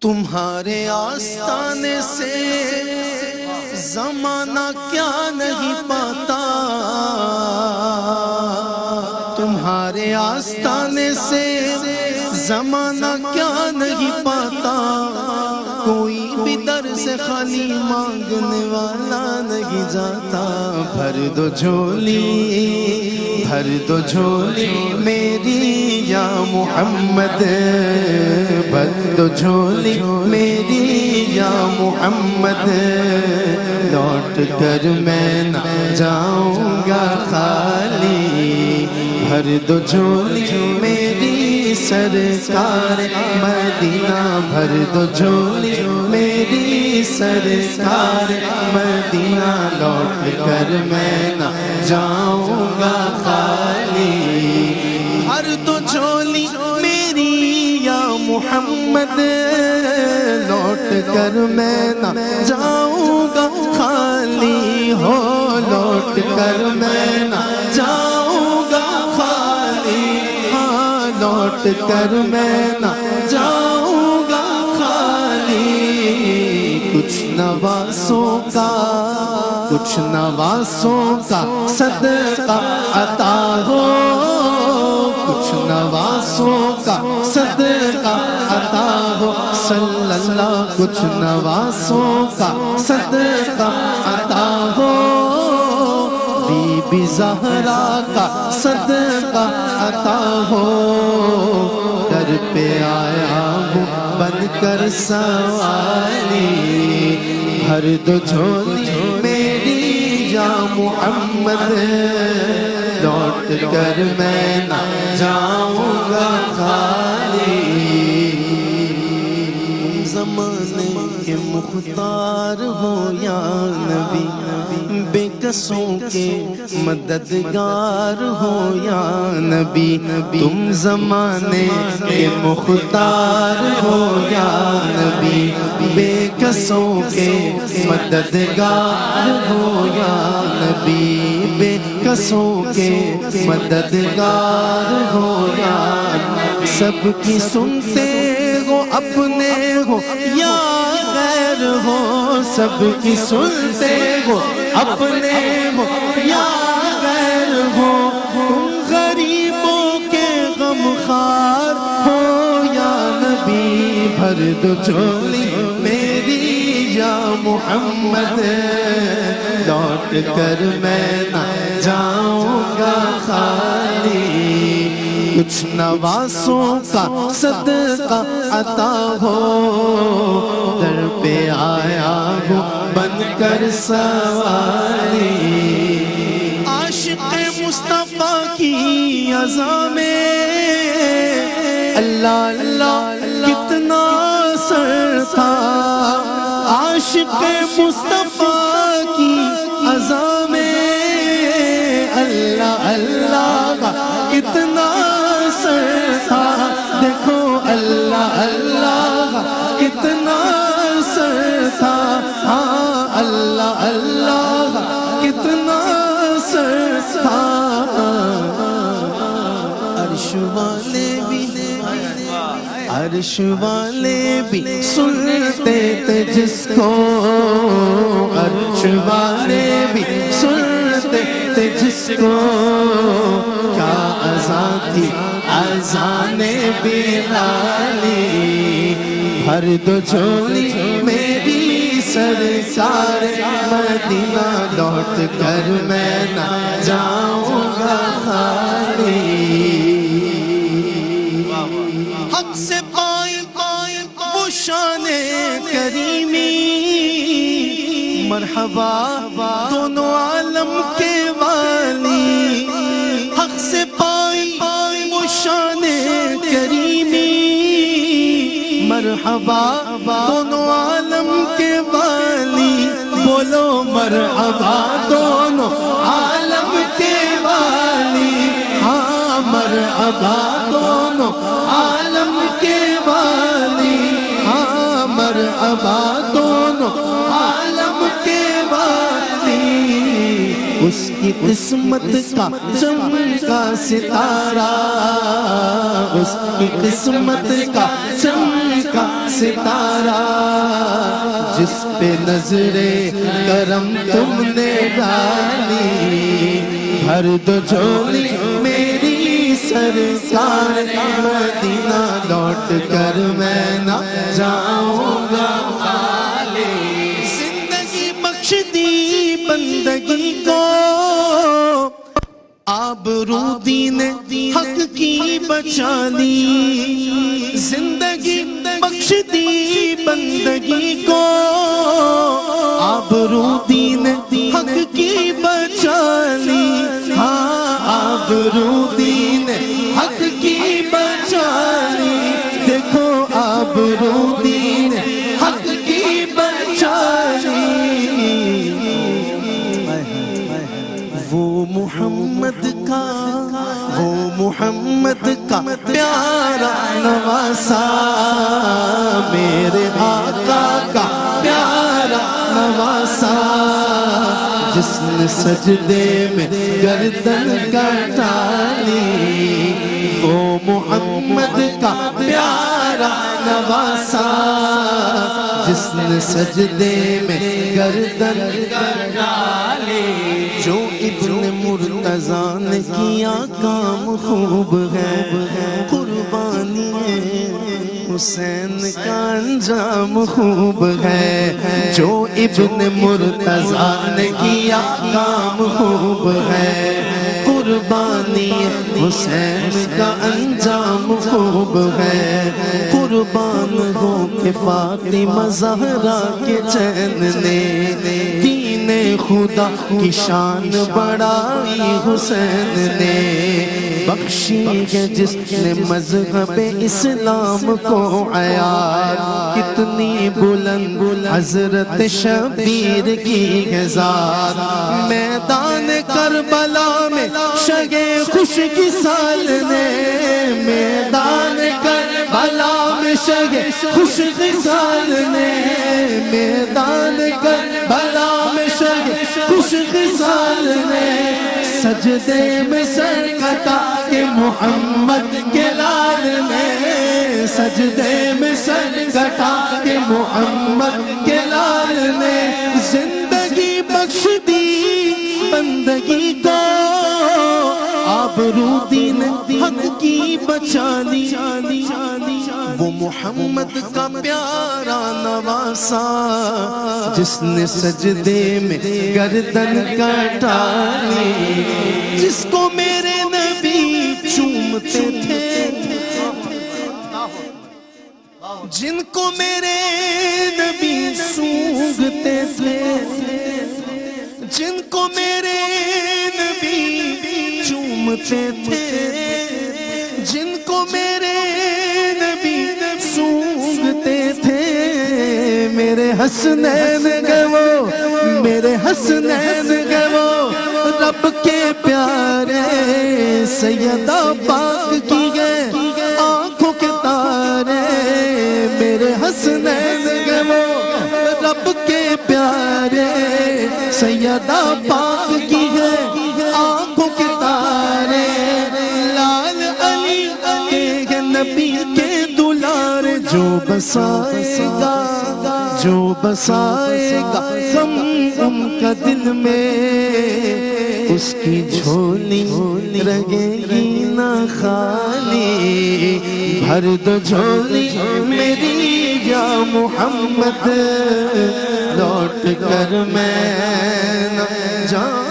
تمہارے آستانے سے زمانہ کیا نہیں پاتا، تمہارے آستانے سے زمانہ کیا نہیں پاتا، کوئی بھی در سے خالی مانگنے والا نہیں جاتا۔ بھر دو جھولی، بھر دو جھولی میری یا محمد، بھر دو جھولی میری یا محمد، لوٹ کر میں نہ جاؤں گا خالی۔ بھر دو جھولی میری سرکار مدینہ، بھر دو جھولی میری سرکار مدینہ، لوٹ کر میں نہ جاؤں گا خالی۔ بھر دو جھولی میری یا محمد، لوٹ کر میں نہ جاؤں گا خالی، ہو لوٹ کر میں نہ جاؤں گا خالی، ہاں لوٹ کر میں نہ جاؤں گا خالی۔ کچھ نواسوں کا، کچھ نواسوں کا صدقہ عطا ہو، کچھ نواسوں کا صدقہ عطا ہو، صلی اللہ کچھ نواسوں کا صدقہ عطا ہو، بی بی زہرا کا صدقہ عطا ہو، در پہ آیا ہوں بن کر سوالی۔ بھر دو جھولی میری یا محمد، لوٹ کر میں نہ جاؤں گا خالی۔ زمانے کے مختار ہو یا نبی، بے کسوں کے مددگار ہو یا نبی، تم زمانے کے مختار ہو یا نبی، بے کسوں کے مددگار ہو یا نبی، بے کسوں کے مددگار ہو یا نبی۔ سب کی سنتے ہو اپنے ہو یا غیر ہو، سب کی سنتے ہو اپنے ہو یا غیر ہو، تم غریبوں کے غمخوار ہو یا نبی۔ بھر دو جھولی میری یا محمد، لوٹ کر میں نہ جاؤں گا خالی۔ کچھ نواسوں کا صدقہ عطا ہو، در پہ آیا ہوں بن کر سوالی۔ عاشق مصطفیٰ کی عزا میں اللہ اللہ کتنا سر تھا، عاشق مصطفیٰ کی عزا میں اللہ اللہ کا کتنا سر تھا، دیکھو اللہ اللہ کا کتنا سر تھا، ہاں اللہ اللہ کا کتنا سر تھا۔ عرش والے بھی، عرش والے بھی سنتے تھے جس کو، عرش والے بھی سنتے تھے جس کو، کیا اذان تھی اذان بلالی۔ بھر دو جھولی میری سرکار مدینہ، لوٹ کر میں نہ جاؤں گا خالی۔ حق سے پائی وہ شان کریمی، مرحبا دونوں عالم کے والی، حق سے پائی وہ شان کریمی، مرحبا دونوں عالم کے والی، بولو مرحبا دونوں عالم کے والی، ہاں مرحبا دونوں عالم کے والی، ہاں مرحبا دونوں عالم کے والی۔ اس کی قسمت کا چمکا ستارہ، اس کی قسمت کا چمکا ستارہ جس پہ نظر کرم تم نے ڈالی بھر دو جھولی میری سرکار مدینہ لوٹ کر میں نہ جاؤں گا خالی زندگی بخش دی بندگی کو آبرو دین حق کی بچا لی زندگی بخش دی بندگی کو آبرو دین حق کی بچا لی ہاں آبرو دین حق کی بچا لی دیکھو آبرو دین حق کی بچا لی وہ محمد کا پیارا نواسا میرے آقا کا پیارا نواسا جس نے سجدے میں گردن کٹا لی وہ محمد کا پیارا نواسا جس نے سجدے میں گردن کٹا لی جو ابن مرتضیٰ نے کیا کام خوب ہے قربانی حسین کا انجام خوب ہے جو ابن مرتضیٰ نے کیا کام خوب ہے قربانی حسین کا انجام خوب ہے قربان ہو کہ فاطمہ زہرا کے چین نے دین خدا کی شان بڑھائی حسین نے بخشی ہے جس نے مذہب اسلام کو عیار کتنی بلند حضرت شبیر کی ہے ذات میدان کربلا میں شگے خوش کی سال نے میدان کربلا میں شگے خوش کی سال نے میدان کربلا میں شگے خوش کی سال نے سجدے میں سر کٹا کہ محمد کے لال نے سجدے میں سر کٹا کہ محمد کے لال نے زندگی بخش دی بندگی کو آبرو دین حق کی بچا لی وہ محمد کا پیارا نواسا جس نے سجدے میں گردن کٹا لی جس کو میرے نبی چومتے تھے جن کو میرے نبی سونگتے تھے جن کو میرے نبی چومتے تھے جن کو میرے نبی سونگتے تھے میرے حسنین گئے میرے حسنین گئے رب کے پیارے سیدہ پاک کی گئے آنکھوں کے تارے میرے حسنین گئے رب کے پیارے سیدہ پاک کی گئے آنکھوں کے تارے لال علی کے نبی کے دلار جو بسائے گا غم کا دل میں اس کی جھولی رہے گی نہ خالی بھر دو جھولی میری یا محمد لوٹ کر میں نہ جاؤں